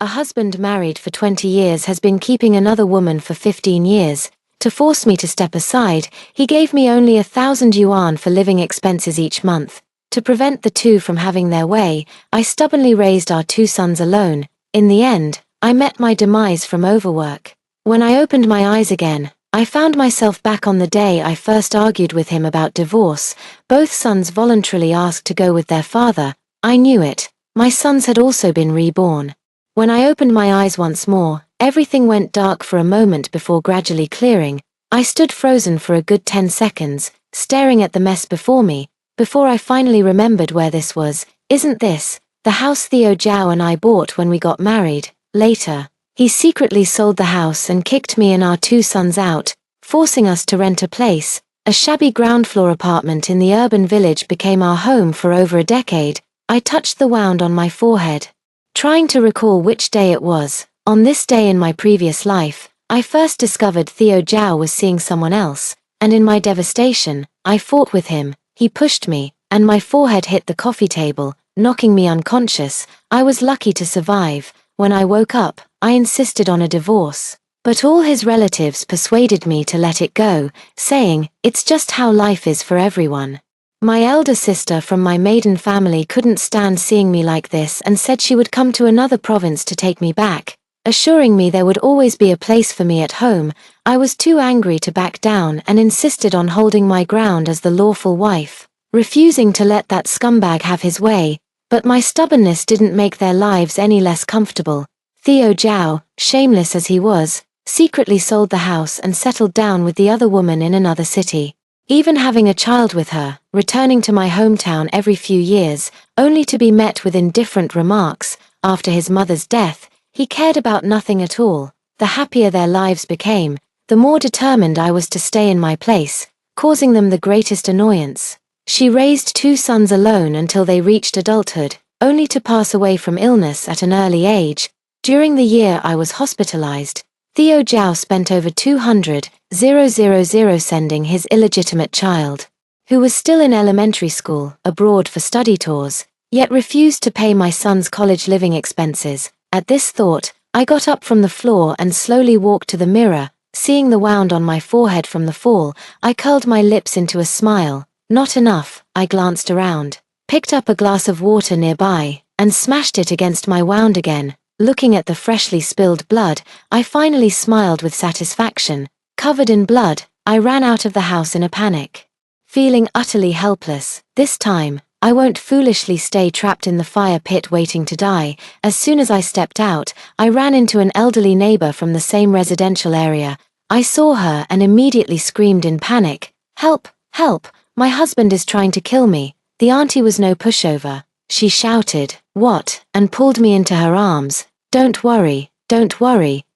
A husband married for 20 years has been keeping another woman for 15 years. To force me to step aside, he gave me only 1,000 yuan for living expenses each month. To prevent the two from having their way, I stubbornly raised our 2 sons alone. In the end, I met my demise from overwork. When I opened my eyes again, I found myself back on the day I first argued with him about divorce. Both sons voluntarily asked to go with their father. I knew it. My sons had also been reborn. When I opened my eyes once more, everything went dark for a moment before gradually clearing. I stood frozen for a good 10 seconds, staring at the mess before me, before I finally remembered where this was. Isn't this the house Theo Zhao and I bought when we got married? Later, he secretly sold the house and kicked me and our 2 sons out, forcing us to rent a place. A shabby ground floor apartment in the urban village became our home for over a decade. I touched the wound on my forehead, trying to recall which day it was. On this day in my previous life, I first discovered Theo Zhao was seeing someone else, and in my devastation, I fought with him. He pushed me, and my forehead hit the coffee table, knocking me unconscious. I was lucky to survive. When I woke up, I insisted on a divorce. But all his relatives persuaded me to let it go, saying, "It's just how life is for everyone." My elder sister from my maiden family couldn't stand seeing me like this and said she would come to another province to take me back, assuring me there would always be a place for me at home. I was too angry to back down and insisted on holding my ground as the lawful wife, refusing to let that scumbag have his way. But my stubbornness didn't make their lives any less comfortable. Theo Zhao, shameless as he was, secretly sold the house and settled down with the other woman in another city, even having a child with her, returning to my hometown every few years, only to be met with indifferent remarks. After his mother's death, he cared about nothing at all. The happier their lives became, the more determined I was to stay in my place, causing them the greatest annoyance. She raised 2 sons alone until they reached adulthood, only to pass away from illness at an early age. During the year I was hospitalized, Theo Zhao spent over 200,000 sending his illegitimate child, who was still in elementary school, abroad for study tours, yet refused to pay my son's college living expenses. At this thought, I got up from the floor and slowly walked to the mirror. Seeing the wound on my forehead from the fall, I curled my lips into a smile. Not enough. I glanced around, picked up a glass of water nearby, and smashed it against my wound again. Looking at the freshly spilled blood, I finally smiled with satisfaction. Covered in blood, I ran out of the house in a panic, feeling utterly helpless. This time, I won't foolishly stay trapped in the fire pit waiting to die. As soon as I stepped out, I ran into an elderly neighbor from the same residential area. I saw her and immediately screamed in panic, "Help! Help! My husband is trying to kill me." The auntie was no pushover. She shouted, "What?" and pulled me into her arms. Don't worry,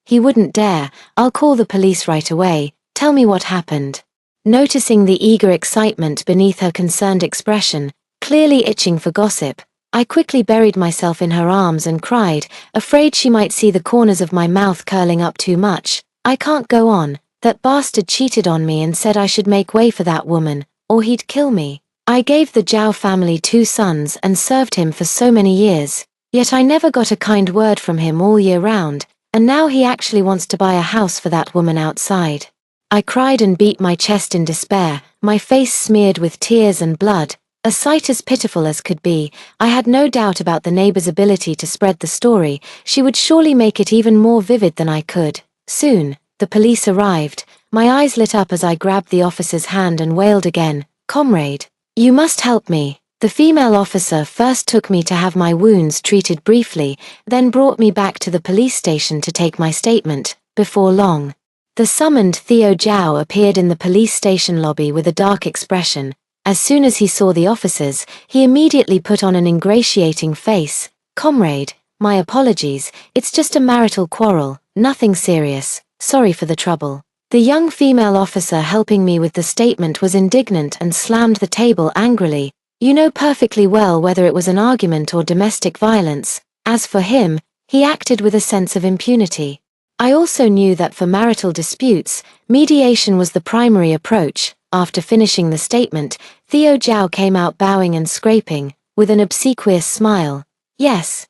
he wouldn't dare. I'll call the police right away. Tell me what happened." Noticing the eager excitement beneath her concerned expression, clearly itching for gossip, I quickly buried myself in her arms and cried, afraid she might see the corners of my mouth curling up too much. "I can't go on. That bastard cheated on me and said I should make way for that woman, or he'd kill me. I gave the Zhao family 2 sons and served him for so many years, yet I never got a kind word from him all year round, and now he actually wants to buy a house for that woman outside." I cried and beat my chest in despair, my face smeared with tears and blood, a sight as pitiful as could be. I had no doubt about the neighbor's ability to spread the story. She would surely make it even more vivid than I could. Soon, the police arrived. My eyes lit up as I grabbed the officer's hand and wailed again, "Comrade, you must help me." The female officer first took me to have my wounds treated briefly, then brought me back to the police station to take my statement. Before long, the summoned Theo Zhao appeared in the police station lobby with a dark expression. As soon as he saw the officers, he immediately put on an ingratiating face. "Comrade, my apologies, it's just a marital quarrel, nothing serious. Sorry for the trouble." The young female officer helping me with the statement was indignant and slammed the table angrily. "You know perfectly well whether it was an argument or domestic violence." As for him, he acted with a sense of impunity. I also knew that for marital disputes, mediation was the primary approach. After finishing the statement, Theo Zhao came out bowing and scraping, with an obsequious smile. Yes,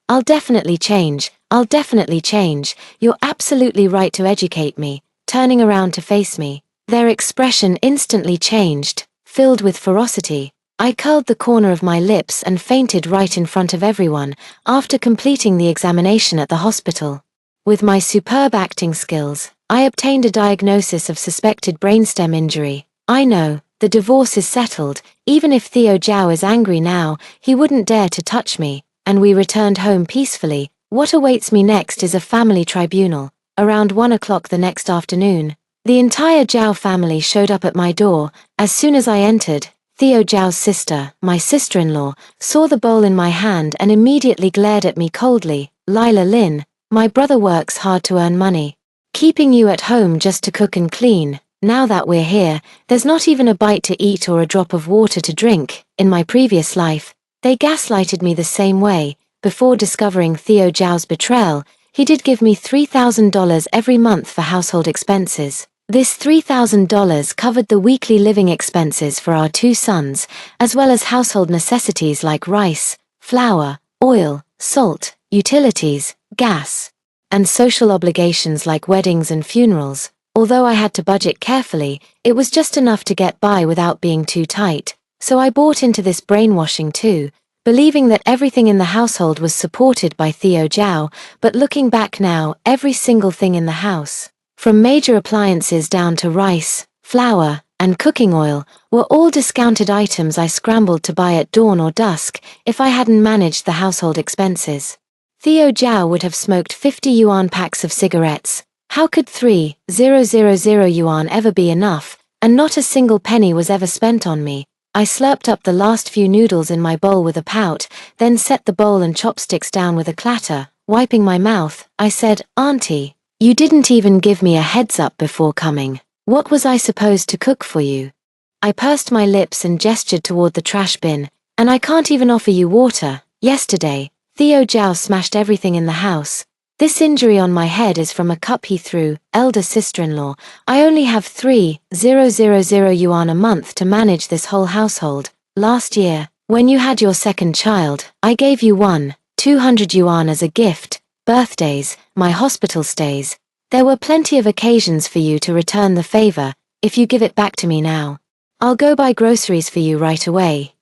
I'll definitely change. I'll definitely change. You're absolutely right to educate me," turning around to face me. Their expression instantly changed, filled with ferocity. I curled the corner of my lips and fainted right in front of everyone, after completing the examination at the hospital. With my superb acting skills, I obtained a diagnosis of suspected brainstem injury. I know, the divorce is settled. Even if Theo Zhao is angry now, he wouldn't dare to touch me, and we returned home peacefully. What awaits me next is a family tribunal. Around 1 o'clock the next afternoon, the entire Zhao family showed up at my door. As soon as I entered, Theo Zhao's sister, my sister-in-law, saw the bowl in my hand and immediately glared at me coldly. "Lila Lin, my brother works hard to earn money, keeping you at home just to cook and clean. Now that we're here, there's not even a bite to eat or a drop of water to drink." In my previous life, they gaslighted me the same way. Before discovering Theo Zhao's betrayal, he did give me $3,000 every month for household expenses. This $3,000 covered the weekly living expenses for our 2 sons, as well as household necessities like rice, flour, oil, salt, utilities, gas, and social obligations like weddings and funerals. Although I had to budget carefully, it was just enough to get by without being too tight. So I bought into this brainwashing too, believing that everything in the household was supported by Theo Zhao. But looking back now, every single thing in the house, from major appliances down to rice, flour, and cooking oil, were all discounted items I scrambled to buy at dawn or dusk if I hadn't managed the household expenses. Theo Zhao would have smoked 50 yuan packs of cigarettes. How could 3,000 yuan ever be enough, and not a single penny was ever spent on me? I slurped up the last few noodles in my bowl with a pout, then set the bowl and chopsticks down with a clatter. Wiping my mouth, I said, "Auntie, you didn't even give me a heads up before coming. What was I supposed to cook for you?" I pursed my lips and gestured toward the trash bin. "And I can't even offer you water. Yesterday, Theo Zhao smashed everything in the house. This injury on my head is from a cup he threw." Elder sister-in-law, "I only have 3,000 yuan a month to manage this whole household. Last year, when you had your second child, I gave you 1,200 yuan as a gift. Birthdays, my hospital stays. There were plenty of occasions for you to return the favor. If you give it back to me now, I'll go buy groceries for you right away."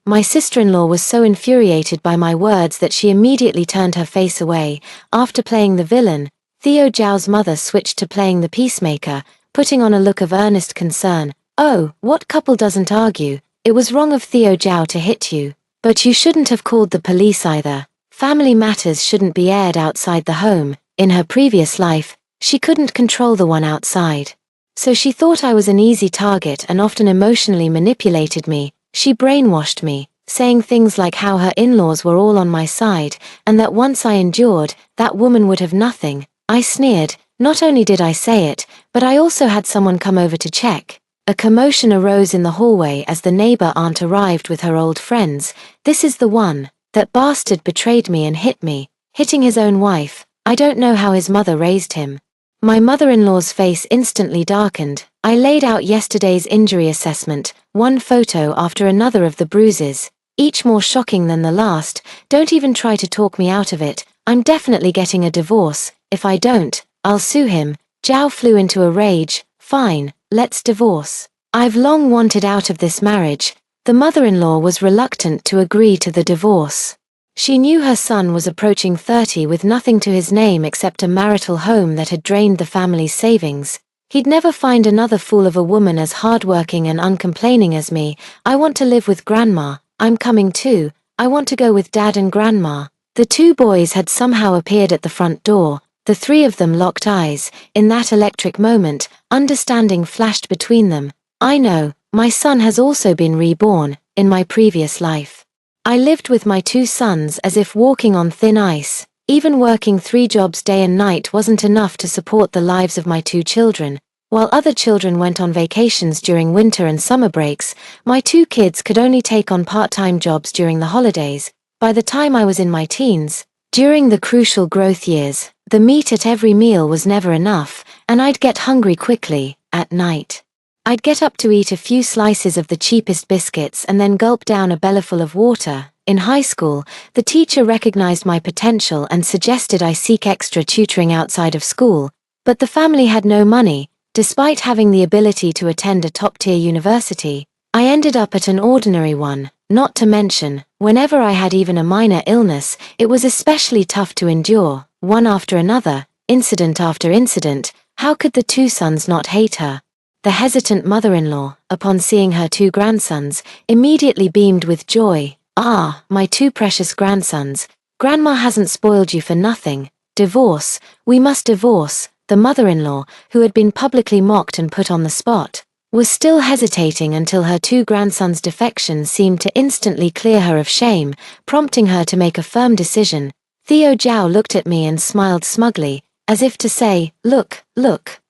My sister-in-law was so infuriated by my words that she immediately turned her face away. After playing the villain, Theo Zhao's mother switched to playing the peacemaker, putting on a look of earnest concern. "Oh, what couple doesn't argue? It was wrong of Theo Zhao to hit you, but you shouldn't have called the police either. Family matters shouldn't be aired outside the home." In her previous life, she couldn't control the one outside, so she thought I was an easy target and often emotionally manipulated me. She brainwashed me, saying things like how her in-laws were all on my side, and that once I endured, that woman would have nothing. I sneered. Not only did I say it, but I also had someone come over to check. A commotion arose in the hallway as the neighbor aunt arrived with her old friends. "This is the one. That bastard betrayed me and hit me, hitting his own wife. I don't know how his mother raised him." My mother-in-law's face instantly darkened. I laid out yesterday's injury assessment, one photo after another of the bruises, each more shocking than the last. "Don't even try to talk me out of it. I'm definitely getting a divorce. If I don't, I'll sue him." Zhao flew into a rage. "Fine, let's divorce. I've long wanted out of this marriage." The mother-in-law was reluctant to agree to the divorce. She knew her son was approaching 30 with nothing to his name except a marital home that had drained the family's savings. He'd never find another fool of a woman as hardworking and uncomplaining as me. "I want to live with Grandma. I'm coming too. I want to go with Dad and Grandma." The 2 boys had somehow appeared at the front door. The 3 of them locked eyes. In that electric moment, understanding flashed between them. "I know, my son has also been reborn. In my previous life, I lived with my 2 sons as if walking on thin ice. Even working 3 jobs day and night wasn't enough to support the lives of my 2 children. While other children went on vacations during winter and summer breaks, my 2 kids could only take on part-time jobs during the holidays. By the time I was in my teens, during the crucial growth years, the meat at every meal was never enough, and I'd get hungry quickly. At night, I'd get up to eat a few slices of the cheapest biscuits and then gulp down a bellyful of water. In high school, the teacher recognized my potential and suggested I seek extra tutoring outside of school, but the family had no money. Despite having the ability to attend a top-tier university, I ended up at an ordinary one. Not to mention, whenever I had even a minor illness, it was especially tough to endure, one after another, incident after incident. How could the two sons not hate her? The hesitant mother-in-law, upon seeing her two grandsons, immediately beamed with joy. "Ah, my two precious grandsons. Grandma hasn't spoiled you for nothing. Divorce, we must divorce." The mother-in-law, who had been publicly mocked and put on the spot, was still hesitating until her two grandsons' defection seemed to instantly clear her of shame, prompting her to make a firm decision. Theo Zhao looked at me and smiled smugly, as if to say, look,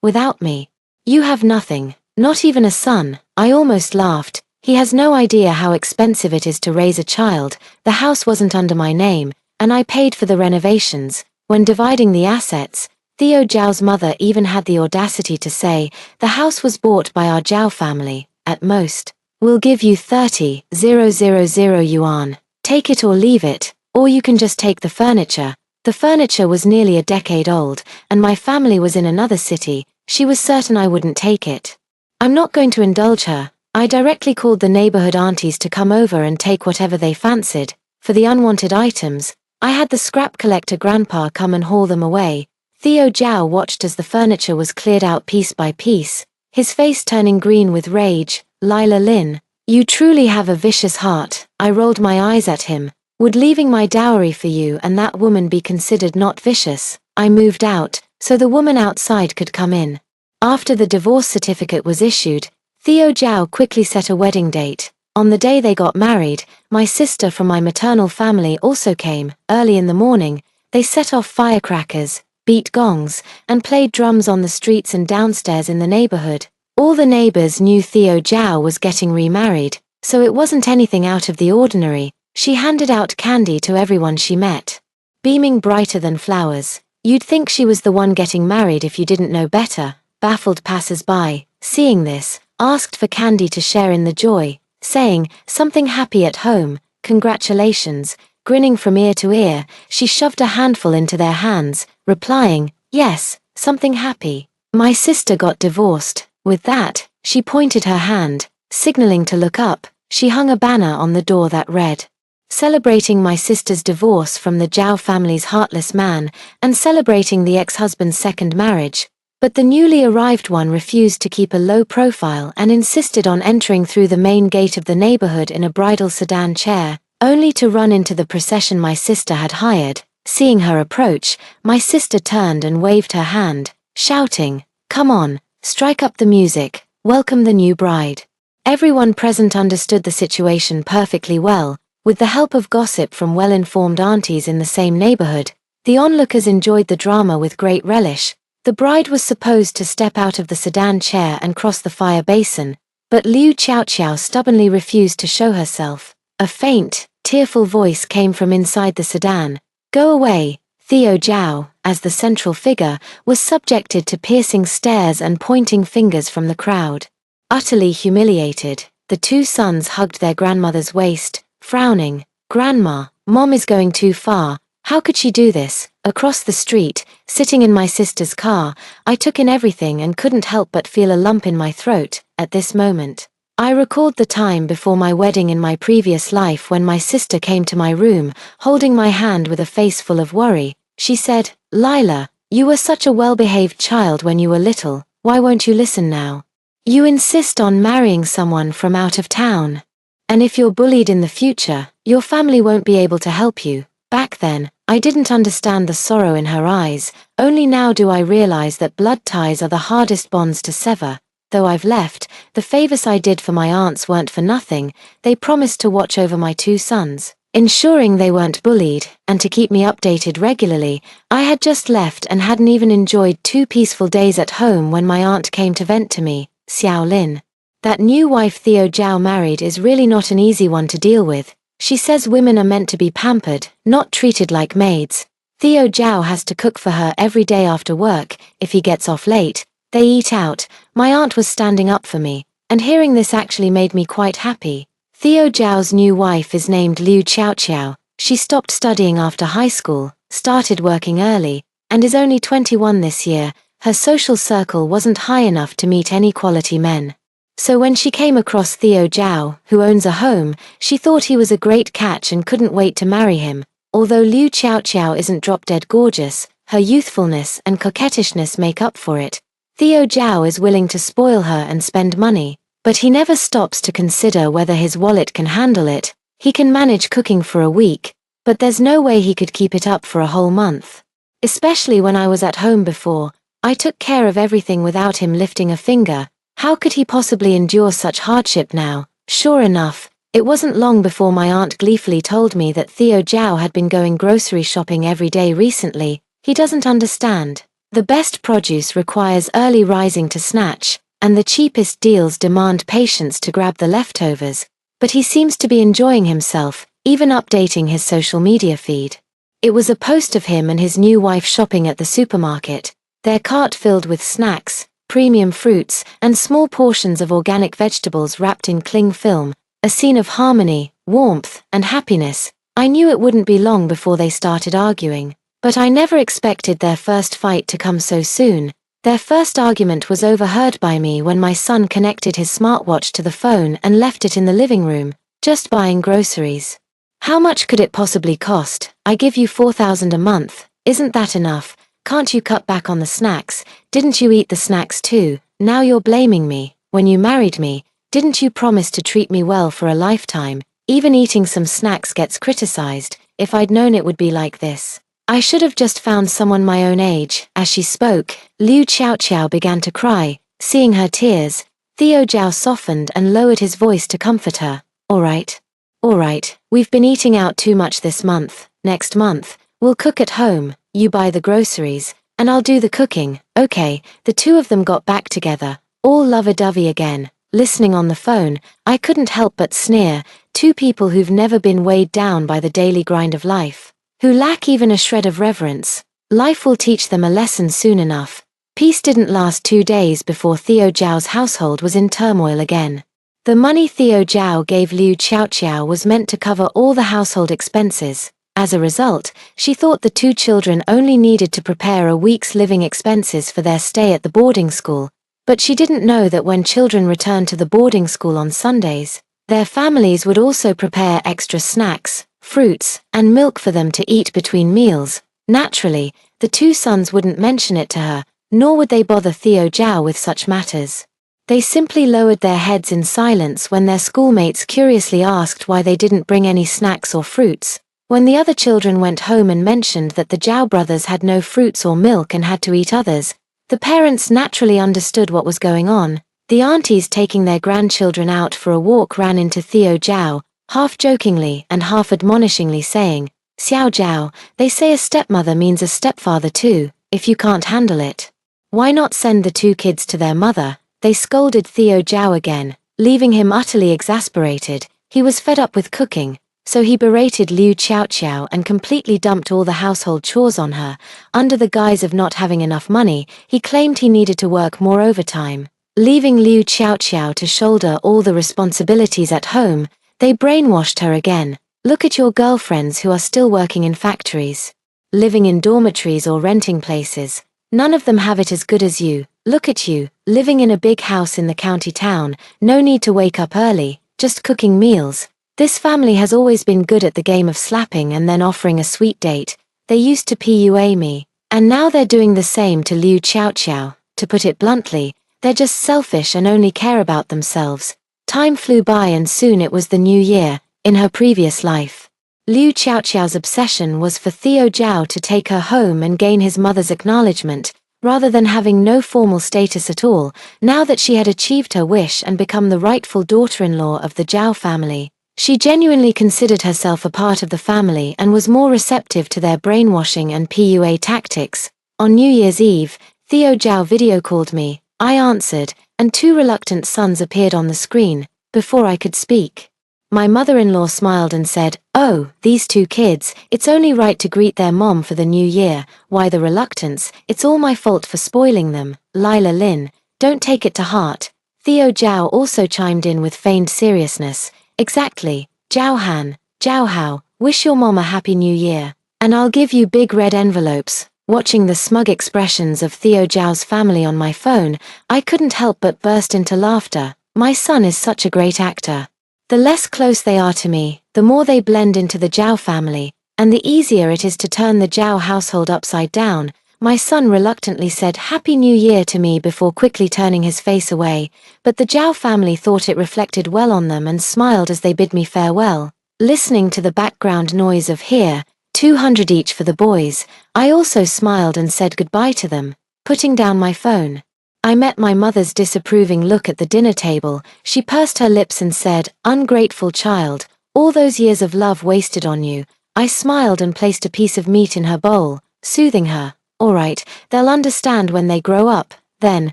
without me, you have nothing, not even a son." I almost laughed. He has no idea how expensive it is to raise a child. The house wasn't under my name, and I paid for the renovations. When dividing the assets, Theo Zhao's mother even had the audacity to say, "The house was bought by our Zhao family. At most, we'll give you 30,000 yuan. Take it or leave it, or you can just take the furniture." The furniture was nearly a decade old, and my family was in another city. She was certain I wouldn't take it. I'm not going to indulge her. I directly called the neighborhood aunties to come over and take whatever they fancied. For the unwanted items, I had the scrap collector grandpa come and haul them away. Theo Zhao watched as the furniture was cleared out piece by piece, his face turning green with rage. "Lila Lin, you truly have a vicious heart." I rolled my eyes at him. "Would leaving my dowry for you and that woman be considered not vicious?" I moved out, so the woman outside could come in. After the divorce certificate was issued, Theo Zhao quickly set a wedding date. On the day they got married, my sister from my maternal family also came. Early in the morning, they set off firecrackers, beat gongs, and played drums on the streets and downstairs in the neighborhood. All the neighbors knew Theo Zhao was getting remarried, so it wasn't anything out of the ordinary. She handed out candy to everyone she met, beaming brighter than flowers. You'd think she was the one getting married if you didn't know better. Baffled passers-by, seeing this, asked for candy to share in the joy, saying, "Something happy at home, congratulations." Grinning from ear to ear, she shoved a handful into their hands, replying, "Yes, something happy. My sister got divorced." With that, she pointed her hand, signaling to look up. She hung a banner on the door that read, "Celebrating my sister's divorce from the Zhao family's heartless man, and celebrating the ex-husband's second marriage." But the newly arrived one refused to keep a low profile and insisted on entering through the main gate of the neighborhood in a bridal sedan chair, only to run into the procession my sister had hired. Seeing her approach, my sister turned and waved her hand, shouting, "Come on, strike up the music, welcome the new bride." Everyone present understood the situation perfectly well. With the help of gossip from well-informed aunties in the same neighborhood, the onlookers enjoyed the drama with great relish. The bride was supposed to step out of the sedan chair and cross the fire basin, but Liu Qiaoqiao stubbornly refused to show herself. A faint, tearful voice came from inside the sedan. "Go away." Theo Zhao, as the central figure, was subjected to piercing stares and pointing fingers from the crowd. Utterly humiliated, the two sons hugged their grandmother's waist, frowning. "Grandma, Mom is going too far. How could she do this?" Across the street, sitting in my sister's car, I took in everything and couldn't help but feel a lump in my throat. At this moment, I recalled the time before my wedding in my previous life when my sister came to my room, holding my hand with a face full of worry. She said, "Lila, you were such a well-behaved child when you were little. Why won't you listen now? You insist on marrying someone from out of town. And if you're bullied in the future, your family won't be able to help you." Back then, I didn't understand the sorrow in her eyes. Only now do I realize that blood ties are the hardest bonds to sever. Though I've left, the favors I did for my aunts weren't for nothing. They promised to watch over my two sons, ensuring they weren't bullied, and to keep me updated regularly. I had just left and hadn't even enjoyed 2 peaceful days at home when my aunt came to vent to me. Xiao Lin, that new wife Theo Zhao married is really not an easy one to deal with. She says women are meant to be pampered, not treated like maids. Theo Zhao has to cook for her every day after work. If he gets off late, they eat out. My aunt was standing up for me, and hearing this actually made me quite happy. Theo Zhao's new wife is named Liu Xiaoxiao. She stopped studying after high school, started working early, and is only 21 this year. Her social circle wasn't high enough to meet any quality men. So when she came across Theo Zhao, who owns a home, she thought he was a great catch and couldn't wait to marry him. Although Liu Xiaoxiao isn't drop-dead gorgeous, her youthfulness and coquettishness make up for it. Theo Zhao is willing to spoil her and spend money, but he never stops to consider whether his wallet can handle it. He can manage cooking for a week, but there's no way he could keep it up for a whole month. Especially when I was at home before, I took care of everything without him lifting a finger. How could he possibly endure such hardship now? Sure enough, it wasn't long before my aunt gleefully told me that Theo Zhao had been going grocery shopping every day recently. He doesn't understand. The best produce requires early rising to snatch, and the cheapest deals demand patience to grab the leftovers. But he seems to be enjoying himself, even updating his social media feed. It was a post of him and his new wife shopping at the supermarket, their cart filled with snacks, premium fruits, and small portions of organic vegetables wrapped in cling film, a scene of harmony, warmth, and happiness. I knew it wouldn't be long before they started arguing, but I never expected their first fight to come so soon. Their first argument was overheard by me when my son connected his smartwatch to the phone and left it in the living room, just buying groceries. How much could it possibly cost? I give you 4,000 a month, isn't that enough? Can't you cut back on the snacks? Didn't you eat the snacks too? Now you're blaming me. When you married me, didn't you promise to treat me well for a lifetime? Even eating some snacks gets criticized. If I'd known it would be like this, I should have just found someone my own age. As she spoke, Liu Xiaoxiao began to cry. Seeing her tears, Theo Zhao softened and lowered his voice to comfort her. All right, we've been eating out too much this month. Next month, we'll cook at home. You buy the groceries, and I'll do the cooking. Okay. The two of them got back together, all lovey-dovey again. Listening on the phone, I couldn't help but sneer. Two people who've never been weighed down by the daily grind of life, who lack even a shred of reverence. Life will teach them a lesson soon enough. Peace didn't last 2 days before Theo Zhao's household was in turmoil again. The money Theo Zhao gave Liu Xiaoxiao was meant to cover all the household expenses. As a result, she thought the two children only needed to prepare a week's living expenses for their stay at the boarding school, but she didn't know that when children returned to the boarding school on Sundays, their families would also prepare extra snacks, fruits, and milk for them to eat between meals. Naturally, the two sons wouldn't mention it to her, nor would they bother Theo Zhao with such matters. They simply lowered their heads in silence when their schoolmates curiously asked why they didn't bring any snacks or fruits. When the other children went home and mentioned that the Zhao brothers had no fruits or milk and had to eat others, the parents naturally understood what was going on. The aunties taking their grandchildren out for a walk ran into Theo Zhao, half jokingly and half admonishingly saying, "Xiao Zhao, they say a stepmother means a stepfather too. If you can't handle it, why not send the two kids to their mother?" They scolded Theo Zhao again, leaving him utterly exasperated. He was fed up with cooking, so he berated Liu Xiaoxiao and completely dumped all the household chores on her. Under the guise of not having enough money, he claimed he needed to work more overtime. Leaving Liu Xiaoxiao to shoulder all the responsibilities at home, they brainwashed her again. Look at your girlfriends who are still working in factories, living in dormitories or renting places. None of them have it as good as you. Look at you, living in a big house in the county town, no need to wake up early, just cooking meals. This family has always been good at the game of slapping and then offering a sweet date. They used to PUA me, and now they're doing the same to Liu Xiaoxiao. To put it bluntly, they're just selfish and only care about themselves. Time flew by and soon it was the new year. In her previous life, Liu Xiaoxiao's obsession was for Theo Zhao to take her home and gain his mother's acknowledgement, rather than having no formal status at all. Now that she had achieved her wish and become the rightful daughter-in-law of the Zhao family, she genuinely considered herself a part of the family and was more receptive to their brainwashing and PUA tactics. On New Year's Eve, Theo Zhao video called me. I answered, and two reluctant sons appeared on the screen. Before I could speak, my mother-in-law smiled and said, "Oh, these two kids, it's only right to greet their mom for the new year. Why the reluctance? It's all my fault for spoiling them. Lila Lin, don't take it to heart." Theo Zhao also chimed in with feigned seriousness. Exactly. Jiao Han, Jiao Hao, wish your mom a happy new year. And I'll give you big red envelopes. Watching the smug expressions of Theo Zhao's family on my phone, I couldn't help but burst into laughter. My son is such a great actor. The less close they are to me, the more they blend into the Zhao family, and the easier it is to turn the Zhao household upside down. My son reluctantly said Happy New Year to me before quickly turning his face away, but the Zhao family thought it reflected well on them and smiled as they bid me farewell. Listening to the background noise of here, 200 each for the boys, I also smiled and said goodbye to them, putting down my phone. I met my mother's disapproving look at the dinner table. She pursed her lips and said, "Ungrateful child, all those years of love wasted on you." I smiled and placed a piece of meat in her bowl, soothing her. "All right, they'll understand when they grow up." Then,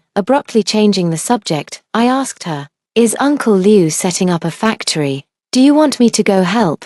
abruptly changing the subject, I asked her, "Is Uncle Liu setting up a factory? Do you want me to go help?"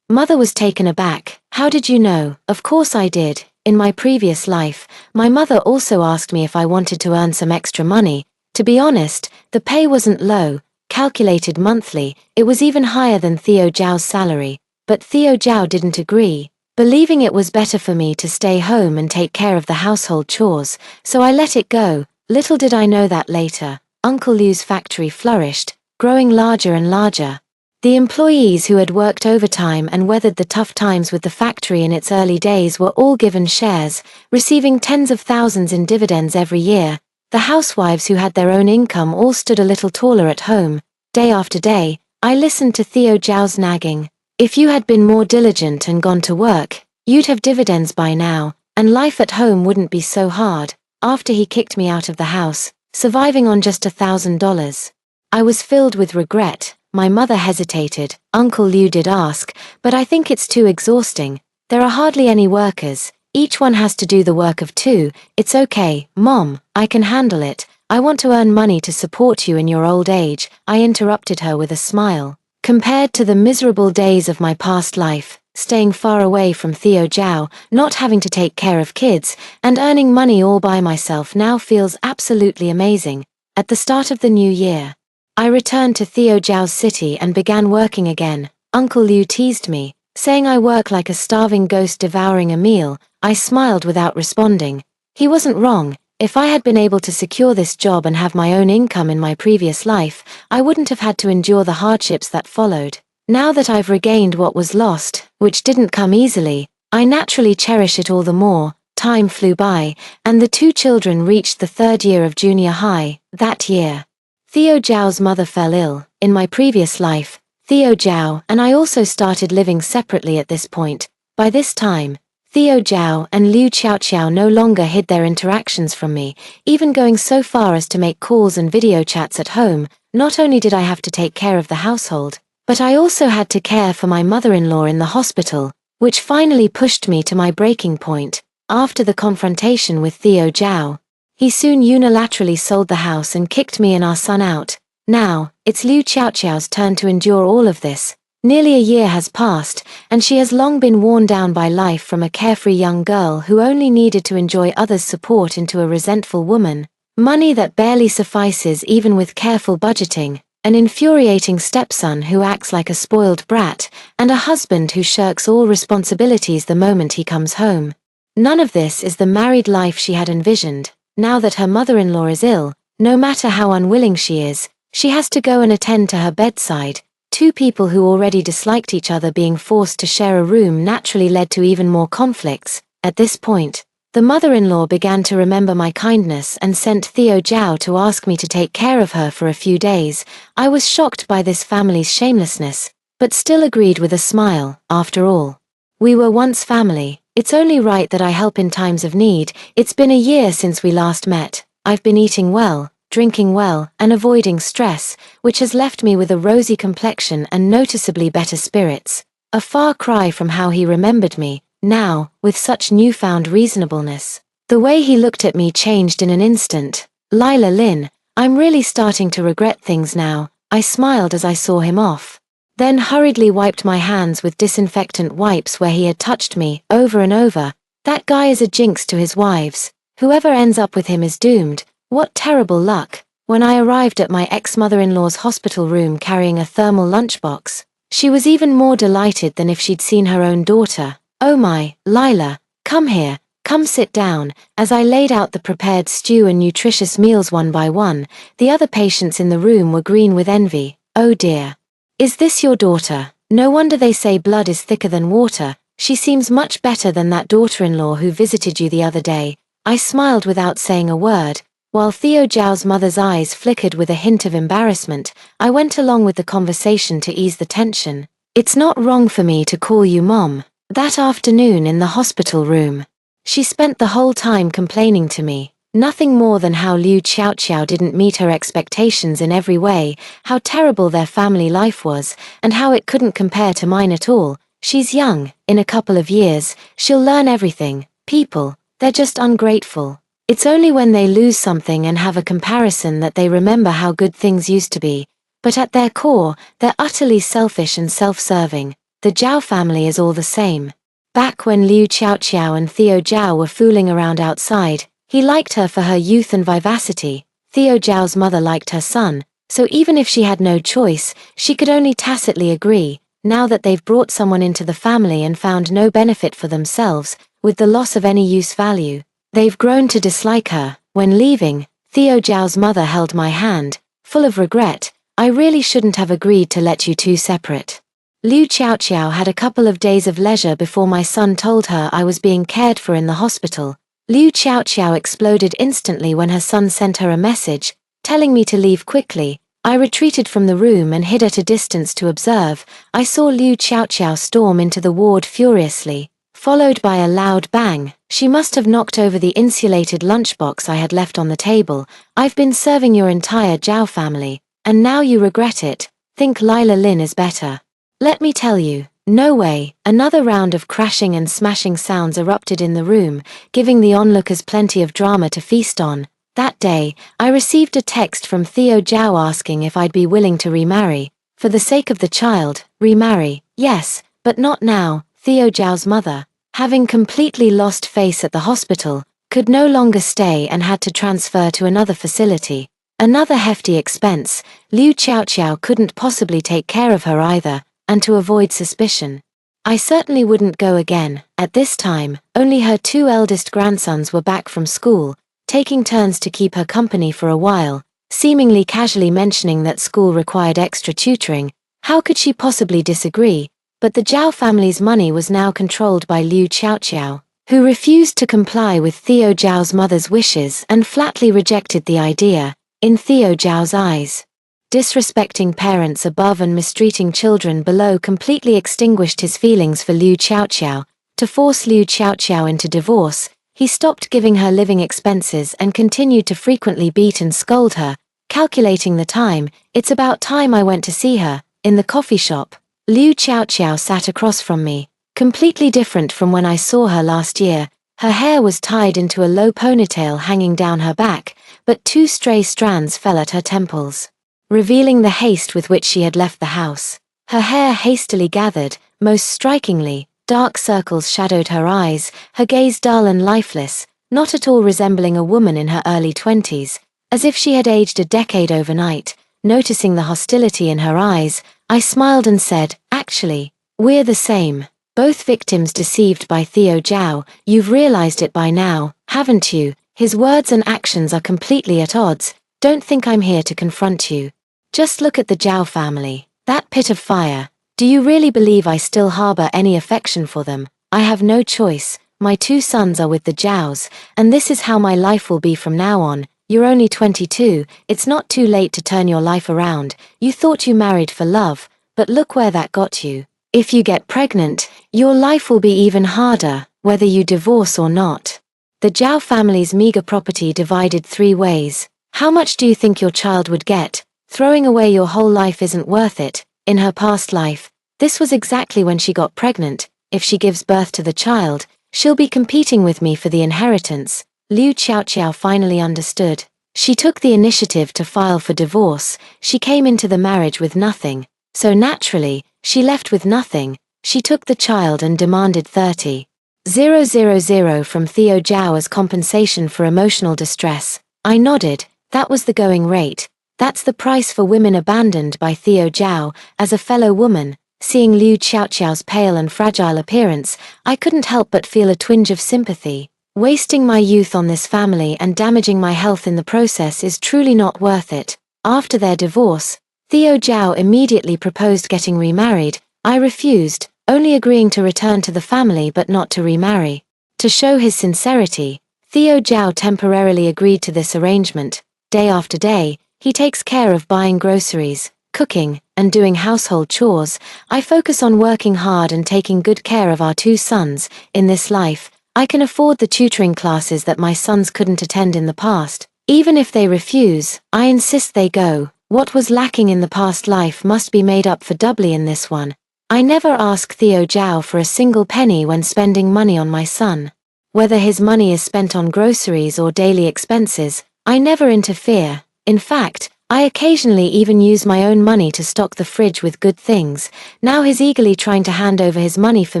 Mother was taken aback. "How did you know?" "Of course I did. In my previous life, my mother also asked me if I wanted to earn some extra money. To be honest, the pay wasn't low. Calculated monthly, it was even higher than Theo Zhao's salary. But Theo Zhao didn't agree, believing it was better for me to stay home and take care of the household chores, so I let it go. Little did I know that later, Uncle Liu's factory flourished, growing larger and larger. The employees who had worked overtime and weathered the tough times with the factory in its early days were all given shares, receiving tens of thousands in dividends every year. The housewives who had their own income all stood a little taller at home. Day after day, I listened to Theo Zhao's nagging. "If you had been more diligent and gone to work, you'd have dividends by now, and life at home wouldn't be so hard." After he kicked me out of the house, surviving on just $1,000. I was filled with regret. My mother hesitated. Uncle Liu did ask, "But I think it's too exhausting. There are hardly any workers. Each one has to do the work of two." "It's okay, Mom, I can handle it. I want to earn money to support you in your old age," I interrupted her with a smile. Compared to the miserable days of my past life, staying far away from Theo Zhao, not having to take care of kids, and earning money all by myself now feels absolutely amazing. At the start of the new year, I returned to Theo Zhao's city and began working again. Uncle Liu teased me, saying I work like a starving ghost devouring a meal. I smiled without responding. He wasn't wrong. If I had been able to secure this job and have my own income in my previous life, I wouldn't have had to endure the hardships that followed. Now that I've regained what was lost, which didn't come easily, I naturally cherish it all the more. Time flew by, and the two children reached the third year of junior high. That year, Theo Zhao's mother fell ill. In my previous life, Theo Zhao and I also started living separately at this point. By this time, Theo Zhao and Liu Xiaoqiao no longer hid their interactions from me, even going so far as to make calls and video chats at home. Not only did I have to take care of the household, but I also had to care for my mother-in-law in the hospital, which finally pushed me to my breaking point. After the confrontation with Theo Zhao, he soon unilaterally sold the house and kicked me and our son out. Now, it's Liu Xiaoqiao's turn to endure all of this. Nearly a year has passed, and she has long been worn down by life from a carefree young girl who only needed to enjoy others' support into a resentful woman. Money that barely suffices even with careful budgeting, an infuriating stepson who acts like a spoiled brat, and a husband who shirks all responsibilities the moment he comes home. None of this is the married life she had envisioned. Now that her mother-in-law is ill, no matter how unwilling she is, she has to go and attend to her bedside. Two people who already disliked each other being forced to share a room naturally led to even more conflicts. At this point, the mother-in-law began to remember my kindness and sent Theo Zhao to ask me to take care of her for a few days. I was shocked by this family's shamelessness, but still agreed with a smile. After all, we were once family. It's only right that I help in times of need. It's been a year since we last met. I've been eating well, drinking well, and avoiding stress, which has left me with a rosy complexion and noticeably better spirits. A far cry from how he remembered me, now, with such newfound reasonableness. The way he looked at me changed in an instant. "Lila Lin, I'm really starting to regret things now," I smiled as I saw him off. Then hurriedly wiped my hands with disinfectant wipes where he had touched me, over and over. That guy is a jinx to his wives. Whoever ends up with him is doomed. What terrible luck. When I arrived at my ex-mother-in-law's hospital room carrying a thermal lunchbox, she was even more delighted than if she'd seen her own daughter. "Oh my, Lila, come here, come sit down." As I laid out the prepared stew and nutritious meals one by one, the other patients in the room were green with envy. "Oh dear. Is this your daughter? No wonder they say blood is thicker than water. She seems much better than that daughter-in-law who visited you the other day." I smiled without saying a word. While Theo Zhao's mother's eyes flickered with a hint of embarrassment, I went along with the conversation to ease the tension. "It's not wrong for me to call you Mom." That afternoon in the hospital room, she spent the whole time complaining to me. Nothing more than how Liu Xiaoxiao didn't meet her expectations in every way, how terrible their family life was, and how it couldn't compare to mine at all. "She's young, in a couple of years, she'll learn everything. People, they're just ungrateful. It's only when they lose something and have a comparison that they remember how good things used to be. But at their core, they're utterly selfish and self-serving. The Zhao family is all the same." Back when Liu Xiaoxiao and Theo Zhao were fooling around outside, he liked her for her youth and vivacity. Theo Zhao's mother liked her son, so even if she had no choice, she could only tacitly agree. Now that they've brought someone into the family and found no benefit for themselves, with the loss of any use value, they've grown to dislike her. When leaving, Theo Zhao's mother held my hand, full of regret. "I really shouldn't have agreed to let you two separate." Liu Xiaoxiao had a couple of days of leisure before my son told her I was being cared for in the hospital. Liu Xiaoxiao exploded instantly when her son sent her a message, telling me to leave quickly. I retreated from the room and hid at a distance to observe. I saw Liu Xiaoxiao storm into the ward furiously, followed by a loud bang. She must have knocked over the insulated lunchbox I had left on the table. "I've been serving your entire Zhao family, and now you regret it. Think Lila Lin is better. Let me tell you, no way." Another round of crashing and smashing sounds erupted in the room, giving the onlookers plenty of drama to feast on. That day, I received a text from Theo Zhao asking if I'd be willing to remarry. "For the sake of the child, remarry, yes, but not now." Theo Zhao's mother, having completely lost face at the hospital, could no longer stay and had to transfer to another facility. Another hefty expense. Liu Xiaoxiao couldn't possibly take care of her either, and to avoid suspicion, I certainly wouldn't go again. At this time, only her two eldest grandsons were back from school, taking turns to keep her company for a while, seemingly casually mentioning that school required extra tutoring. How could she possibly disagree? But the Zhao family's money was now controlled by Liu Xiaoxiao, who refused to comply with Theo Zhao's mother's wishes and flatly rejected the idea. In Theo Zhao's eyes, disrespecting parents above and mistreating children below completely extinguished his feelings for Liu Xiaoxiao. To force Liu Xiaoxiao into divorce, he stopped giving her living expenses and continued to frequently beat and scold her. Calculating the time, "It's about time I went to see her." In the coffee shop, Liu Xiaoxiao sat across from me, completely different from when I saw her last year. Her hair was tied into a low ponytail hanging down her back, but two stray strands fell at her temples, revealing the haste with which she had left the house. Her hair hastily gathered, most strikingly, dark circles shadowed her eyes, her gaze dull and lifeless, not at all resembling a woman in her early 20s, as if she had aged a decade overnight. Noticing the hostility in her eyes, I smiled and said, "Actually, we're the same. Both victims deceived by Theo Zhao. You've realized it by now, haven't you? His words and actions are completely at odds. Don't think I'm here to confront you. Just look at the Zhao family, that pit of fire. Do you really believe I still harbor any affection for them? I have no choice. My two sons are with the Zhaos, and this is how my life will be from now on. You're only 22, it's not too late to turn your life around. You thought you married for love, but look where that got you. If you get pregnant, your life will be even harder, whether you divorce or not." The Zhao family's meager property divided three ways. How much do you think your child would get? Throwing away your whole life isn't worth it. In her past life, this was exactly when she got pregnant. If she gives birth to the child, she'll be competing with me for the inheritance. Liu Xiaoxiao finally understood. She took the initiative to file for divorce. She came into the marriage with nothing, so naturally, she left with nothing. She took the child and demanded 30,000 from Theo Zhao as compensation for emotional distress. I nodded. That was the going rate. That's the price for women abandoned by Theo Zhao. As a fellow woman, seeing Liu Xiaoqiao's pale and fragile appearance, I couldn't help but feel a twinge of sympathy. Wasting my youth on this family and damaging my health in the process is truly not worth it. After their divorce, Theo Zhao immediately proposed getting remarried. I refused, only agreeing to return to the family but not to remarry. To show his sincerity, Theo Zhao temporarily agreed to this arrangement. Day after day, he takes care of buying groceries, cooking, and doing household chores. I focus on working hard and taking good care of our two sons. In this life, I can afford the tutoring classes that my sons couldn't attend in the past. Even if they refuse, I insist they go. What was lacking in the past life must be made up for doubly in this one. I never ask Theo Zhao for a single penny when spending money on my son. Whether his money is spent on groceries or daily expenses, I never interfere. In fact, I occasionally even use my own money to stock the fridge with good things. Now he's eagerly trying to hand over his money for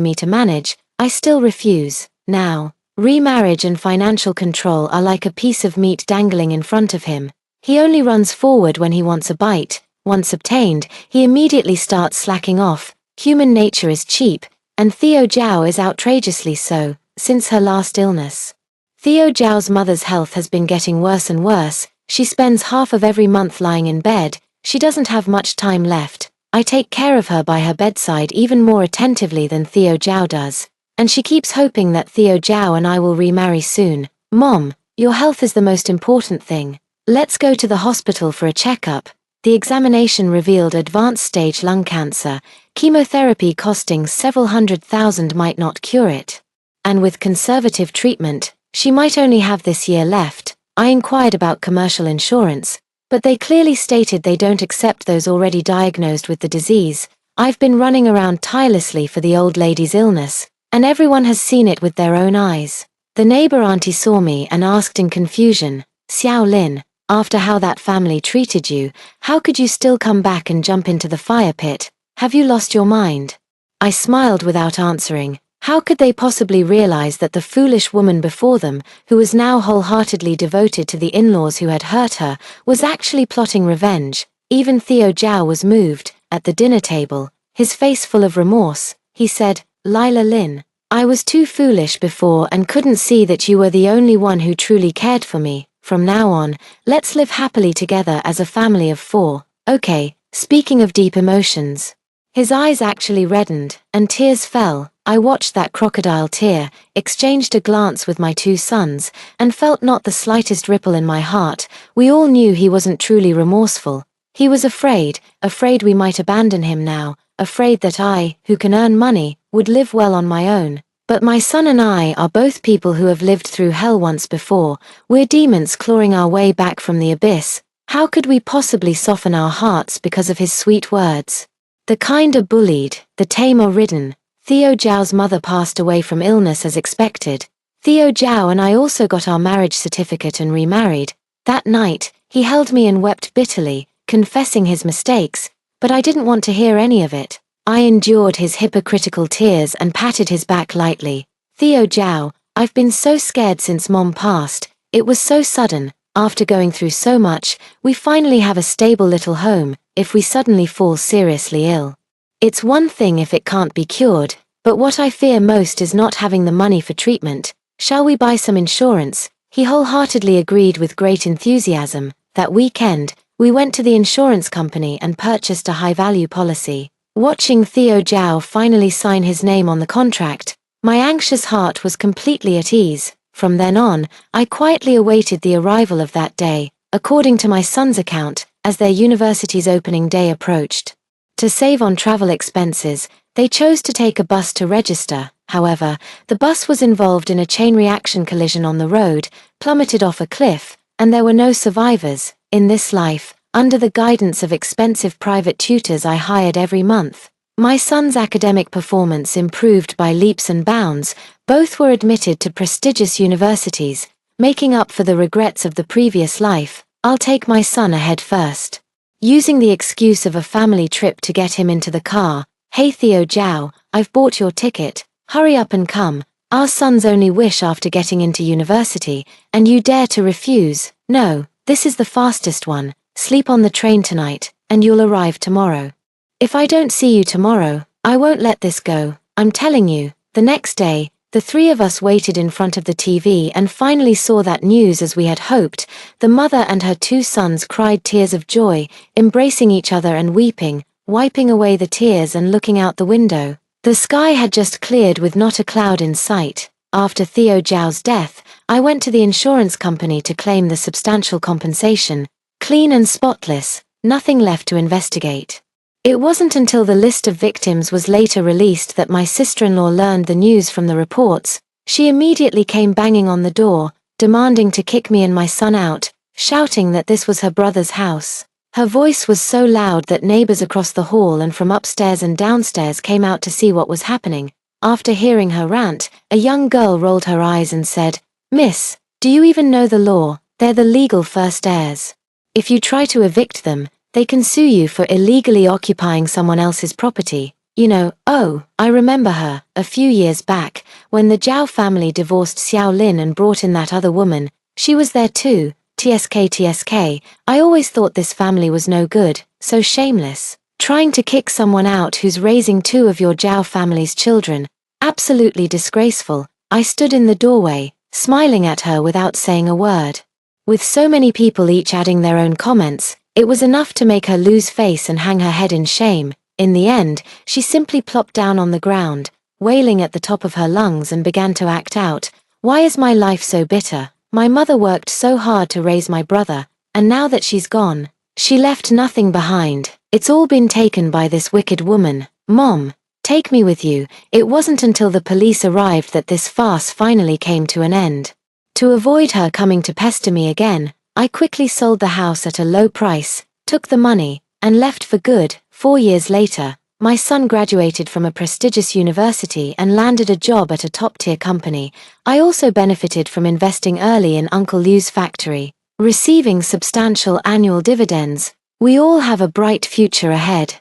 me to manage. I still refuse. Now, remarriage and financial control are like a piece of meat dangling in front of him. He only runs forward when he wants a bite. Once obtained, he immediately starts slacking off. Human nature is cheap, and Theo Zhao is outrageously so, since her last illness. Theo Zhao's mother's health has been getting worse and worse. She spends half of every month lying in bed. She doesn't have much time left. I take care of her by her bedside even more attentively than Theo Zhao does. And she keeps hoping that Theo Zhao and I will remarry soon. Mom, your health is the most important thing. Let's go to the hospital for a checkup. The examination revealed advanced stage lung cancer. Chemotherapy costing several $100,000 might not cure it. And with conservative treatment, she might only have this year left. I inquired about commercial insurance, but they clearly stated they don't accept those already diagnosed with the disease. I've been running around tirelessly for the old lady's illness, and everyone has seen it with their own eyes. The neighbor auntie saw me and asked in confusion, "Xiao Lin, after how that family treated you, how could you still come back and jump into the fire pit? Have you lost your mind?" I smiled without answering. How could they possibly realize that the foolish woman before them, who was now wholeheartedly devoted to the in-laws who had hurt her, was actually plotting revenge? Even Theo Zhao was moved. At the dinner table, his face full of remorse, he said, "Lila Lin, I was too foolish before and couldn't see that you were the only one who truly cared for me. From now on, let's live happily together as a family of 4. Okay, speaking of deep emotions." His eyes actually reddened, and tears fell. I watched that crocodile tear, exchanged a glance with my two sons, and felt not the slightest ripple in my heart. We all knew he wasn't truly remorseful. He was afraid we might abandon him now, afraid that I, who can earn money, would live well on my own. But my son and I are both people who have lived through hell once before. We're demons clawing our way back from the abyss. How could we possibly soften our hearts because of his sweet words? The kind are bullied, the tame are ridden. Theo Zhao's mother passed away from illness as expected. Theo Zhao and I also got our marriage certificate and remarried. That night, he held me and wept bitterly, confessing his mistakes, but I didn't want to hear any of it. I endured his hypocritical tears and patted his back lightly. "Theo Zhao, I've been so scared since Mom passed. It was so sudden. After going through so much, we finally have a stable little home. If we suddenly fall seriously ill, it's one thing if it can't be cured, but what I fear most is not having the money for treatment. Shall we buy some insurance?" He wholeheartedly agreed with great enthusiasm. That weekend, we went to the insurance company and purchased a high-value policy. Watching Theo Zhao finally sign his name on the contract, my anxious heart was completely at ease. From then on, I quietly awaited the arrival of that day, according to my son's account, as their university's opening day approached. To save on travel expenses, they chose to take a bus to register. However, the bus was involved in a chain reaction collision on the road, plummeted off a cliff, and there were no survivors. In this life, under the guidance of expensive private tutors I hired every month, my son's academic performance improved by leaps and bounds. Both were admitted to prestigious universities, making up for the regrets of the previous life. I'll take my son ahead first. Using the excuse of a family trip to get him into the car, "Hey Theo Zhao, I've bought your ticket. Hurry up and come. Our son's only wish after getting into university, and you dare to refuse? No, This is the fastest one. Sleep on the train tonight, and you'll arrive tomorrow. If I don't see you tomorrow, I won't let this go, I'm telling you." The next day, the three of us waited in front of the TV and finally saw that news as we had hoped. The mother and her two sons cried tears of joy, embracing each other and weeping, wiping away the tears and looking out the window. The sky had just cleared with not a cloud in sight. After Theo Zhao's death, I went to the insurance company to claim the substantial compensation. Clean and spotless, nothing left to investigate. It wasn't until the list of victims was later released that my sister-in-law learned the news from the reports. She immediately came banging on the door, demanding to kick me and my son out, shouting that this was her brother's house. Her voice was so loud that neighbors across the hall and from upstairs and downstairs came out to see what was happening. After hearing her rant, a young girl rolled her eyes and said, "Miss, do you even know the law? They're the legal first heirs. If you try to evict them, they can sue you for illegally occupying someone else's property. You know." Oh, I remember her. A few years back, when the Zhao family divorced Xiao Lin and brought in that other woman, she was there too. TSK. I always thought this family was no good, so shameless. Trying to kick someone out who's raising two of your Zhao family's children. Absolutely disgraceful. I stood in the doorway, smiling at her without saying a word. With so many people each adding their own comments, it was enough to make her lose face and hang her head in shame. In the end, she simply plopped down on the ground, wailing at the top of her lungs and began to act out. "Why is my life so bitter? My mother worked so hard to raise my brother, and now that she's gone, she left nothing behind. It's all been taken by this wicked woman. Mom, take me with you." It wasn't until the police arrived that this farce finally came to an end. To avoid her coming to pester me again, I quickly sold the house at a low price, took the money, and left for good. 4 years later, my son graduated from a prestigious university and landed a job at a top-tier company. I also benefited from investing early in Uncle Liu's factory, receiving substantial annual dividends. We all have a bright future ahead.